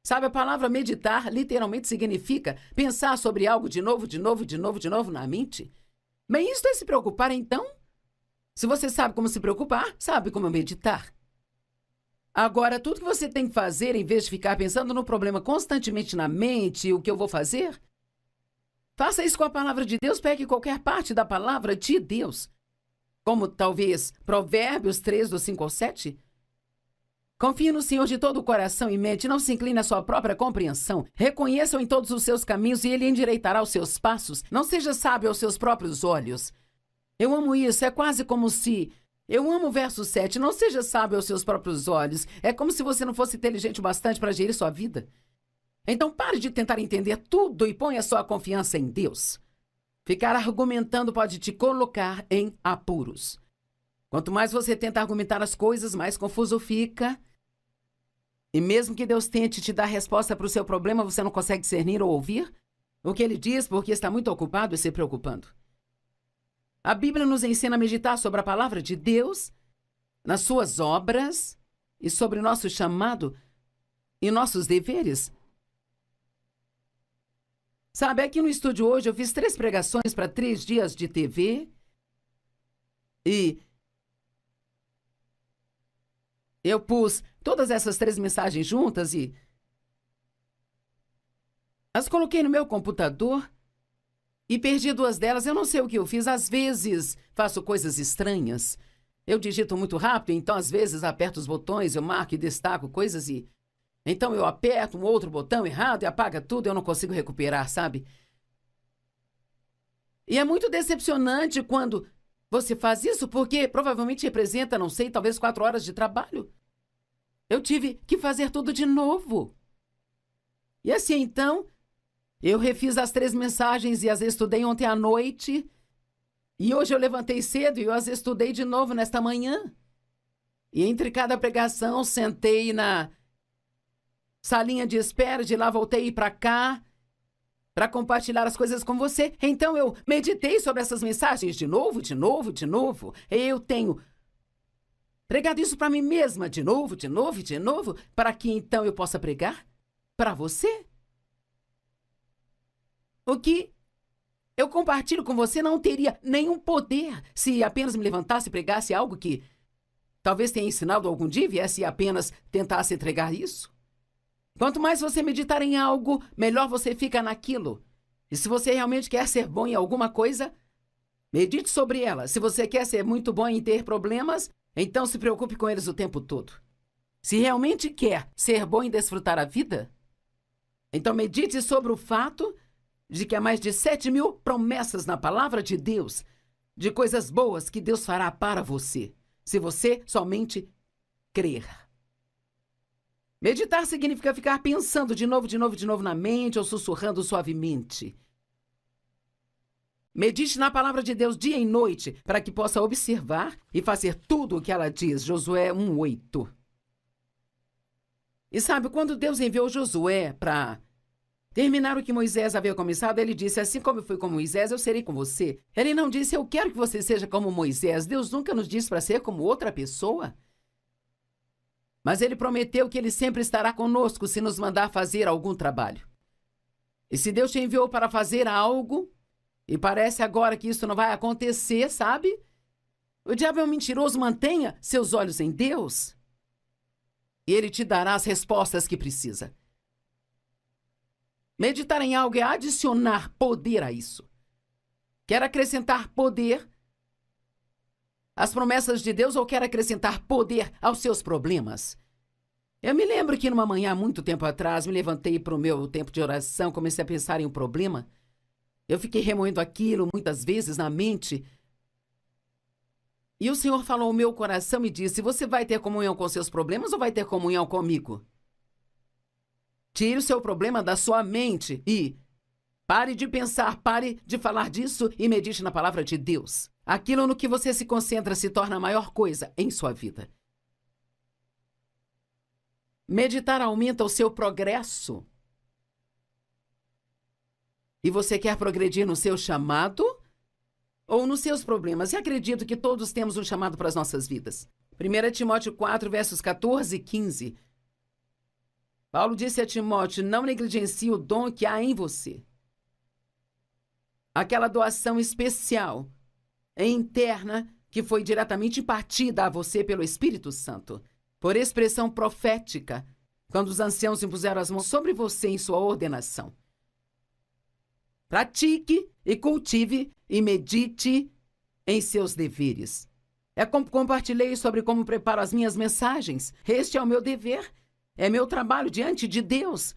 Sabe, a palavra meditar literalmente significa pensar sobre algo de novo na mente. Bem, isto é se preocupar, então? Se você sabe como se preocupar, sabe como meditar. Agora, tudo que você tem que fazer, em vez de ficar pensando no problema constantemente na mente, o que eu vou fazer, faça isso com a palavra de Deus, pegue qualquer parte da palavra de Deus. Como talvez Provérbios 3, do 5 ao 7. Confie no Senhor de todo o coração e mente, não se incline à sua própria compreensão. Reconheça-o em todos os seus caminhos e ele endireitará os seus passos. Não seja sábio aos seus próprios olhos. Eu amo isso, é quase como se... Eu amo o verso 7, não seja sábio aos seus próprios olhos. É como se você não fosse inteligente o bastante para gerir sua vida. Então pare de tentar entender tudo e ponha sua confiança em Deus. Ficar argumentando pode te colocar em apuros. Quanto mais você tenta argumentar as coisas, mais confuso fica. E mesmo que Deus tente te dar resposta para o seu problema, você não consegue discernir ou ouvir o que ele diz porque está muito ocupado e se preocupando. A Bíblia nos ensina a meditar sobre a palavra de Deus, nas suas obras e sobre o nosso chamado e nossos deveres. Sabe, aqui no estúdio hoje eu fiz 3 pregações para 3 dias de TV e eu pus todas essas 3 mensagens juntas e as coloquei no meu computador e perdi 2 delas. Eu não sei o que eu fiz. Às vezes faço coisas estranhas. Eu digito muito rápido, então às vezes aperto os botões, eu marco e destaco coisas e... Então eu aperto um outro botão errado e apaga tudo e eu não consigo recuperar, sabe? E é muito decepcionante quando você faz isso porque provavelmente representa, não sei, talvez 4 horas de trabalho. Eu tive que fazer tudo de novo. E assim, então, eu refiz as 3 mensagens e as estudei ontem à noite. E hoje eu levantei cedo e eu as estudei de novo nesta manhã. E entre cada pregação, sentei na salinha de espera, de lá voltei para cá para compartilhar as coisas com você. Então eu meditei sobre essas mensagens de novo. Eu tenho pregado isso para mim mesma de novo, para que então eu possa pregar para você. O que eu compartilho com você não teria nenhum poder se apenas me levantasse e pregasse algo que talvez tenha ensinado algum dia e viesse apenas tentasse entregar isso. Quanto mais você meditar em algo, melhor você fica naquilo. E se você realmente quer ser bom em alguma coisa, medite sobre ela. Se você quer ser muito bom em ter problemas, então se preocupe com eles o tempo todo. Se realmente quer ser bom em desfrutar a vida, então medite sobre o fato de que há mais de 7.000 promessas na palavra de Deus, de coisas boas que Deus fará para você, se você somente crer. Meditar significa ficar pensando de novo na mente ou sussurrando suavemente. Medite na palavra de Deus dia e noite para que possa observar e fazer tudo o que ela diz. Josué 1:8. E sabe, quando Deus enviou Josué para terminar o que Moisés havia começado, ele disse, assim como eu fui com Moisés, eu serei com você. Ele não disse, eu quero que você seja como Moisés. Deus nunca nos disse para ser como outra pessoa. Mas ele prometeu que ele sempre estará conosco se nos mandar fazer algum trabalho. E se Deus te enviou para fazer algo, e parece agora que isso não vai acontecer, sabe? O diabo é um mentiroso, mantenha seus olhos em Deus. E ele te dará as respostas que precisa. Meditar em algo é adicionar poder a isso. Quer acrescentar poder às promessas de Deus ou quer acrescentar poder aos seus problemas? Eu me lembro que numa manhã, há muito tempo atrás, me levantei para o meu tempo de oração, comecei a pensar em um problema. Eu fiquei remoendo aquilo muitas vezes na mente. E o Senhor falou ao meu coração e disse, você vai ter comunhão com seus problemas ou vai ter comunhão comigo? Tire o seu problema da sua mente e pare de pensar, pare de falar disso e medite na palavra de Deus. Aquilo no que você se concentra se torna a maior coisa em sua vida. Meditar aumenta o seu progresso. E você quer progredir no seu chamado? ou nos seus problemas. E acredito que todos temos um chamado para as nossas vidas. 1 Timóteo 4, versos 14 e 15. Paulo disse a Timóteo: não negligencie o dom que há em você. Aquela doação especial, interna, que foi diretamente impartida a você pelo Espírito Santo, por expressão profética, quando os anciãos impuseram as mãos sobre você em sua ordenação. Pratique e cultive e medite em seus deveres. É como compartilhei sobre como preparo as minhas mensagens. Este é o meu dever. É meu trabalho diante de Deus.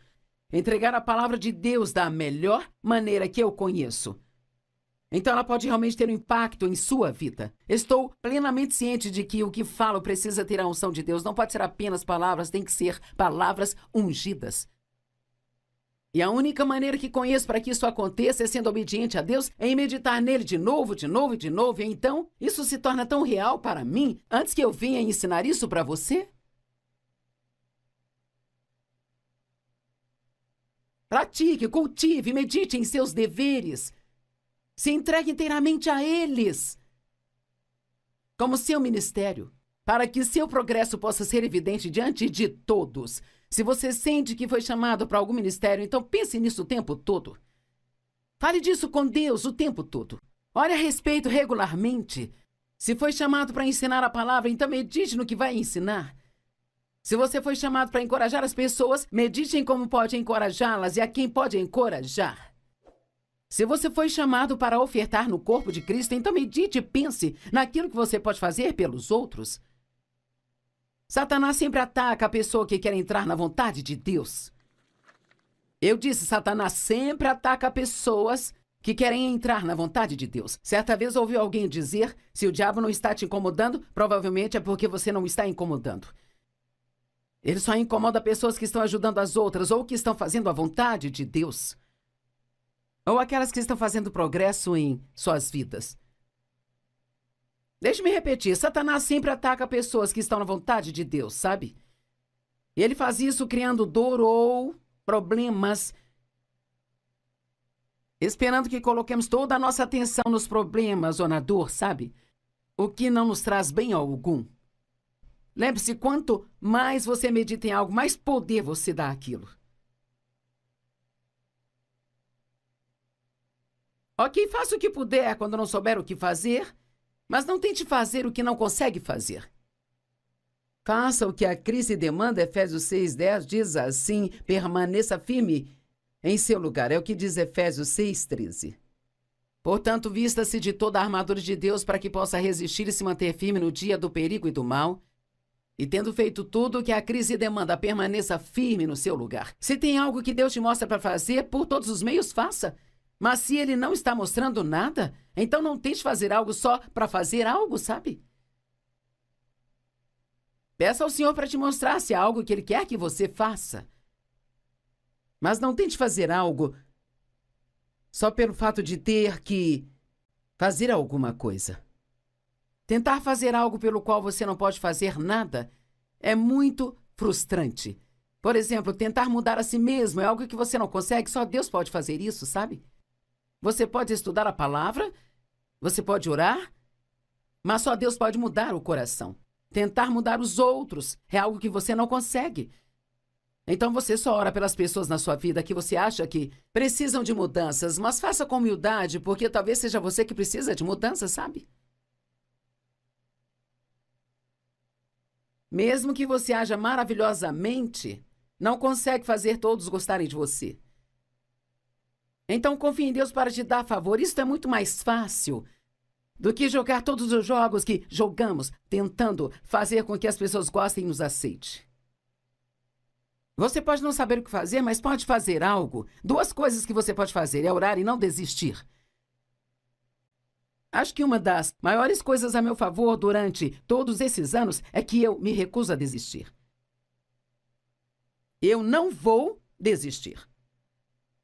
Entregar a palavra de Deus da melhor maneira que eu conheço. Então ela pode realmente ter um impacto em sua vida. Estou plenamente ciente de que o que falo precisa ter a unção de Deus. Não pode ser apenas palavras, tem que ser palavras ungidas. E a única maneira que conheço para que isso aconteça é sendo obediente a Deus, é em meditar nele de novo, de novo e de novo. E então, isso se torna tão real para mim, antes que eu venha ensinar isso para você. Pratique, cultive, medite em seus deveres. Se entregue inteiramente a eles, como seu ministério, para que seu progresso possa ser evidente diante de todos. Se você sente que foi chamado para algum ministério, então pense nisso o tempo todo. Fale disso com Deus o tempo todo. Ore a respeito regularmente. Se foi chamado para ensinar a palavra, então medite no que vai ensinar. Se você foi chamado para encorajar as pessoas, medite em como pode encorajá-las e a quem pode encorajar. Se você foi chamado para ofertar no corpo de Cristo, então medite e pense naquilo que você pode fazer pelos outros. Satanás sempre ataca a pessoa que quer entrar na vontade de Deus. Eu disse, Satanás sempre ataca pessoas que querem entrar na vontade de Deus. Certa vez ouviu alguém dizer, se o diabo não está te incomodando, provavelmente é porque você não está incomodando. Ele só incomoda pessoas que estão ajudando as outras ou que estão fazendo a vontade de Deus. Ou aquelas que estão fazendo progresso em suas vidas. Deixe-me repetir, Satanás sempre ataca pessoas que estão na vontade de Deus, sabe? E ele faz isso criando dor ou problemas, esperando que coloquemos toda a nossa atenção nos problemas ou na dor, sabe? O que não nos traz bem algum. Lembre-se, quanto mais você medita em algo, mais poder você dá àquilo. Ok, faça o que puder quando não souber o que fazer, mas não tente fazer o que não consegue fazer. Faça o que a crise demanda. Efésios 6:10 diz assim: permaneça firme em seu lugar. É o que diz Efésios 6:13. Portanto, vista-se de toda a armadura de Deus para que possa resistir e se manter firme no dia do perigo e do mal. E tendo feito tudo o que a crise demanda, permaneça firme no seu lugar. Se tem algo que Deus te mostra para fazer, por todos os meios, faça. Mas se ele não está mostrando nada, então não tente fazer algo só para fazer algo, sabe? Peça ao Senhor para te mostrar se há algo que ele quer que você faça. Mas não tente fazer algo só pelo fato de ter que fazer alguma coisa. Tentar fazer algo pelo qual você não pode fazer nada é muito frustrante. Por exemplo, tentar mudar a si mesmo é algo que você não consegue, só Deus pode fazer isso, sabe? Você pode estudar a palavra, você pode orar, mas só Deus pode mudar o coração. Tentar mudar os outros é algo que você não consegue. Então você só ora pelas pessoas na sua vida que você acha que precisam de mudanças, mas faça com humildade, porque talvez seja você que precisa de mudanças, sabe? Mesmo que você haja maravilhosamente, não consegue fazer todos gostarem de você. Então confie em Deus para te dar favor. Isso é muito mais fácil do que jogar todos os jogos que jogamos, tentando fazer com que as pessoas gostem e nos aceitem. Você pode não saber o que fazer, mas pode fazer algo. 2 coisas que você pode fazer é orar e não desistir. Acho que uma das maiores coisas a meu favor durante todos esses anos é que eu me recuso a desistir. Eu não vou desistir.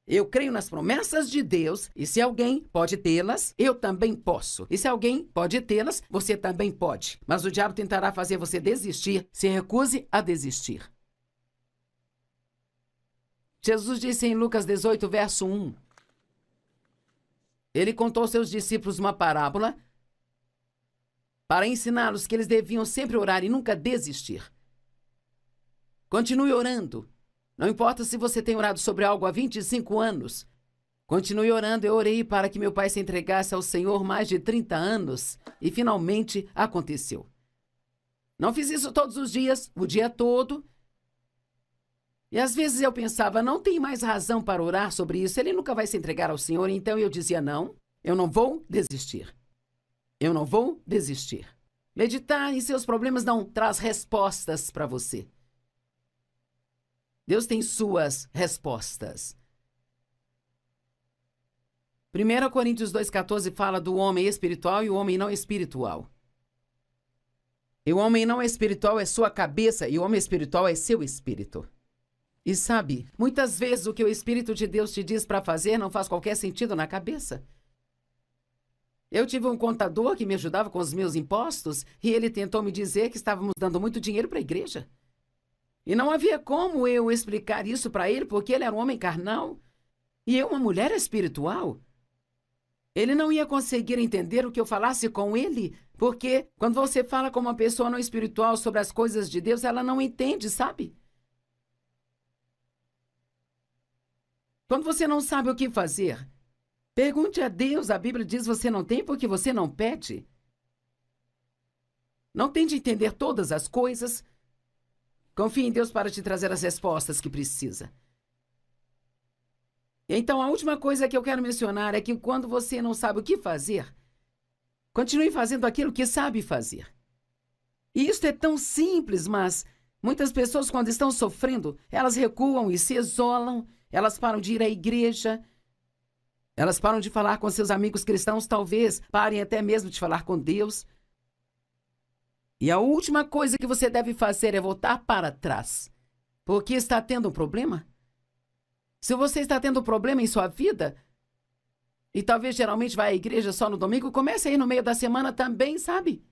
Eu creio nas promessas de Deus, e se alguém pode tê-las, eu também posso. E se alguém pode tê-las, você também pode. Mas o diabo tentará fazer você desistir. Se recuse a desistir. Jesus disse em Lucas 18, verso 1: Ele contou aos seus discípulos uma parábola para ensiná-los que eles deviam sempre orar e nunca desistir. Continue orando. Não importa se você tem orado sobre algo há 25 anos. Continue orando. Eu orei para que meu pai se entregasse ao Senhor mais de 30 anos e finalmente aconteceu. Não fiz isso todos os dias, o dia todo. E às vezes eu pensava, não tem mais razão para orar sobre isso, ele nunca vai se entregar ao Senhor. Então eu dizia, não, eu não vou desistir. Eu não vou desistir. Meditar em seus problemas não traz respostas para você. Deus tem suas respostas. 1 Coríntios 2,14 fala do homem espiritual e o homem não espiritual. E o homem não espiritual é sua cabeça e o homem espiritual é seu espírito. E sabe, muitas vezes o que o Espírito de Deus te diz para fazer não faz qualquer sentido na cabeça. Eu tive um contador que me ajudava com os meus impostos e ele tentou me dizer que estávamos dando muito dinheiro para a igreja. E não havia como eu explicar isso para ele, porque ele era um homem carnal e eu uma mulher espiritual. Ele não ia conseguir entender o que eu falasse com ele, porque quando você fala com uma pessoa não espiritual sobre as coisas de Deus, ela não entende, sabe? Quando você não sabe o que fazer, pergunte a Deus. A Bíblia diz você não tem porque você não pede. Não tente entender todas as coisas. Confie em Deus para te trazer as respostas que precisa. Então, a última coisa que eu quero mencionar é que quando você não sabe o que fazer, continue fazendo aquilo que sabe fazer. E isso é tão simples, mas muitas pessoas, quando estão sofrendo, elas recuam e se isolam. Elas param de ir à igreja, elas param de falar com seus amigos cristãos, talvez parem até mesmo de falar com Deus. E a última coisa que você deve fazer é voltar para trás. Porque está tendo um problema? Se você está tendo um problema em sua vida, e talvez geralmente vai à igreja só no domingo, comece aí no meio da semana também, sabe?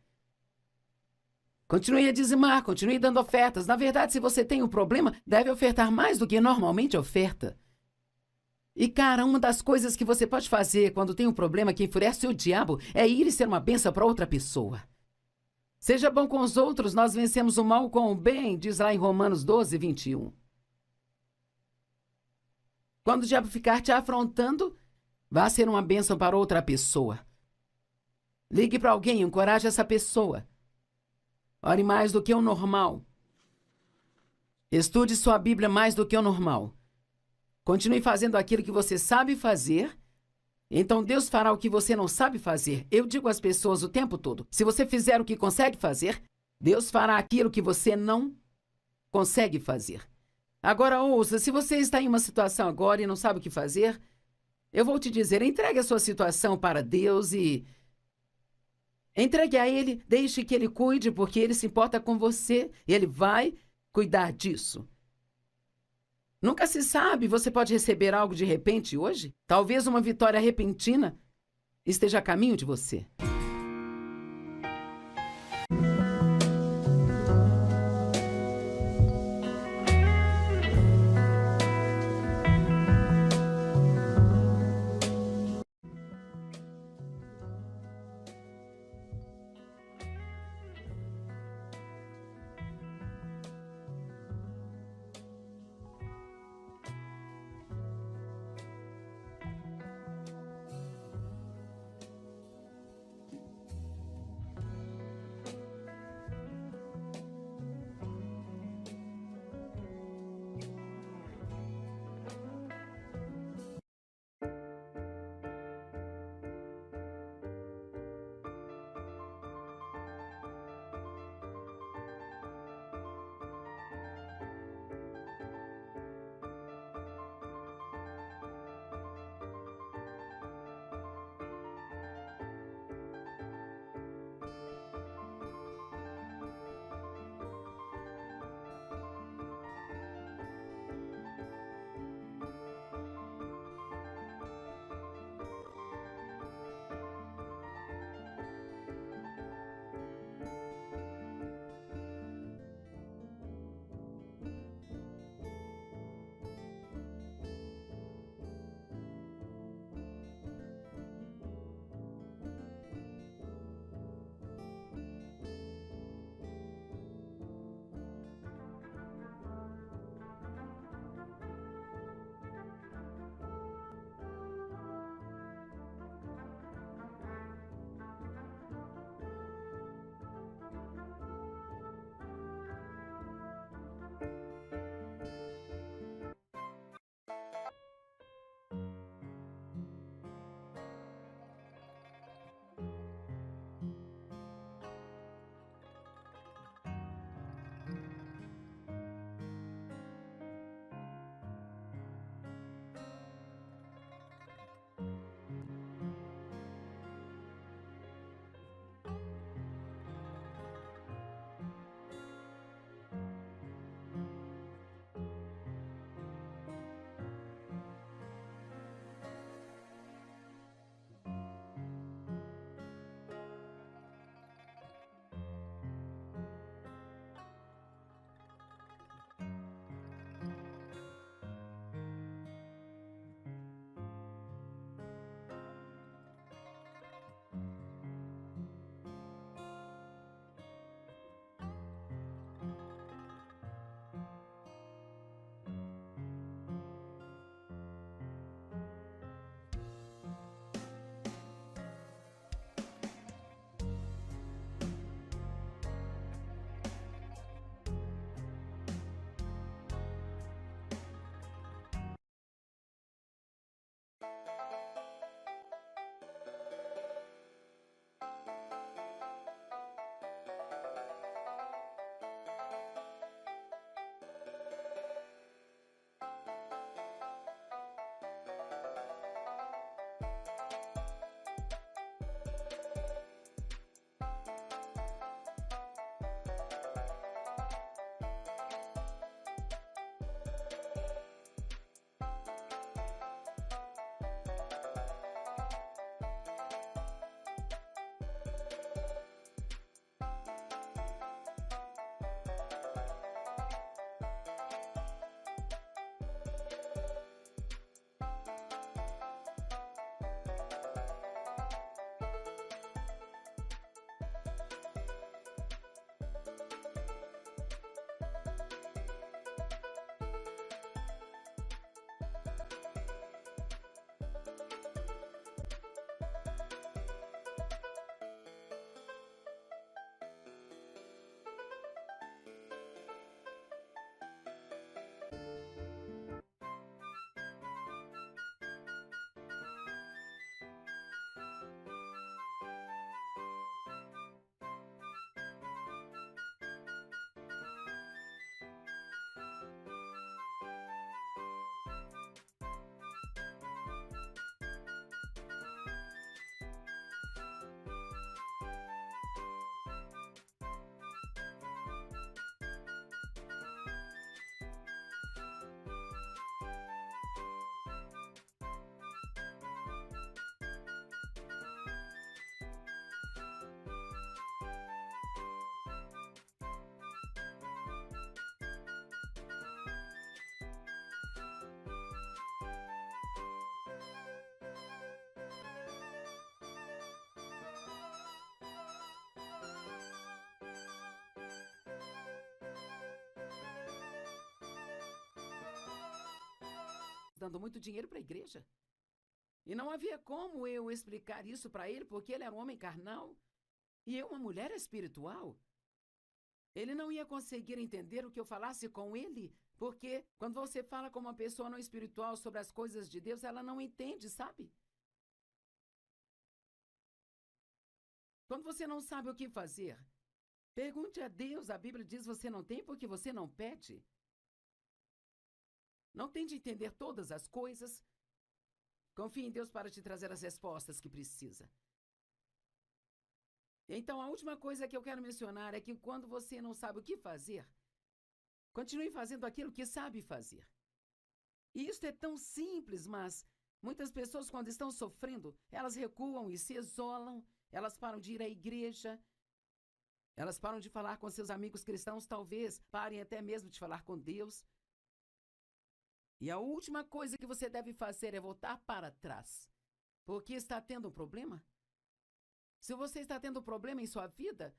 Continue a dizimar, continue dando ofertas. Na verdade, se você tem um problema, deve ofertar mais do que normalmente oferta. E, cara, uma das coisas que você pode fazer quando tem um problema que enfurece o diabo é ir e ser uma bênção para outra pessoa. Seja bom com os outros, nós vencemos o mal com o bem, diz lá em Romanos 12, 21. Quando o diabo ficar te afrontando, vá ser uma bênção para outra pessoa. Ligue para alguém, encoraje essa pessoa. Ore mais do que o normal. Estude sua Bíblia mais do que o normal. Continue fazendo aquilo que você sabe fazer. Então Deus fará o que você não sabe fazer. Eu digo às pessoas o tempo todo, se você fizer o que consegue fazer, Deus fará aquilo que você não consegue fazer. Agora ouça, se você está em uma situação agora e não sabe o que fazer, eu vou te dizer, entregue a sua situação para Deus e entregue a Ele, deixe que Ele cuide, porque Ele se importa com você. Ele vai cuidar disso. Nunca se sabe, você pode receber algo de repente hoje? Talvez uma vitória repentina esteja a caminho de você. dando muito dinheiro para a igreja. E não havia como eu explicar isso para ele, porque ele era um homem carnal e eu uma mulher espiritual. Ele não ia conseguir entender o que eu falasse com ele, porque quando você fala com uma pessoa não espiritual sobre as coisas de Deus, ela não entende, sabe? Quando você não sabe o que fazer, pergunte a Deus. A Bíblia diz: você não tem porque você não pede. Não tente entender todas as coisas. Confie em Deus para te trazer as respostas que precisa. Então, a última coisa que eu quero mencionar é que quando você não sabe o que fazer, continue fazendo aquilo que sabe fazer. E isso é tão simples, mas muitas pessoas, quando estão sofrendo, elas recuam e se isolam, elas param de ir à igreja, elas param de falar com seus amigos cristãos, talvez parem até mesmo de falar com Deus. E a última coisa que você deve fazer é voltar para trás. Porque está tendo um problema? Se você está tendo um problema em sua vida,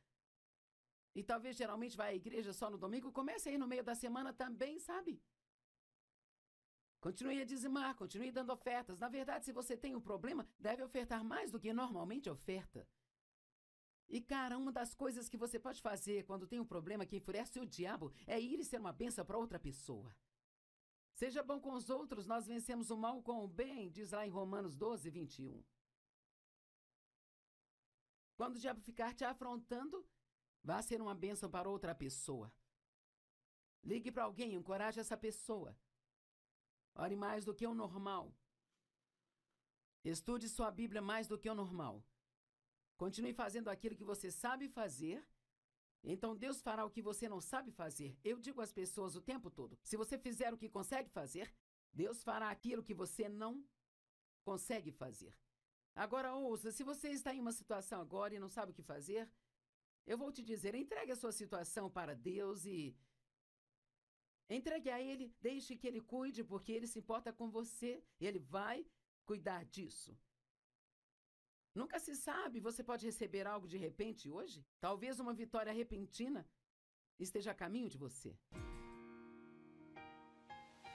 e talvez geralmente vai à igreja só no domingo, comece a ir no meio da semana também, sabe? Continue a dizimar, continue dando ofertas. Na verdade, se você tem um problema, deve ofertar mais do que normalmente oferta. E, cara, uma das coisas que você pode fazer quando tem um problema que enfurece o diabo é ir e ser uma bênção para outra pessoa. Seja bom com os outros, nós vencemos o mal com o bem, diz lá em Romanos 12, 21. Quando o diabo ficar te afrontando, vá ser uma bênção para outra pessoa. Ligue para alguém, encoraje essa pessoa. Ore mais do que o normal. Estude sua Bíblia mais do que o normal. Continue fazendo aquilo que você sabe fazer. Então Deus fará o que você não sabe fazer. Eu digo às pessoas o tempo todo: se você fizer o que consegue fazer, Deus fará aquilo que você não consegue fazer. Agora ouça, se você está em uma situação agora e não sabe o que fazer, eu vou te dizer: entregue a sua situação para Deus e entregue a Ele, deixe que Ele cuide, porque Ele se importa com você. Ele vai cuidar disso. Nunca se sabe, você pode receber algo de repente hoje. Talvez uma vitória repentina esteja a caminho de você.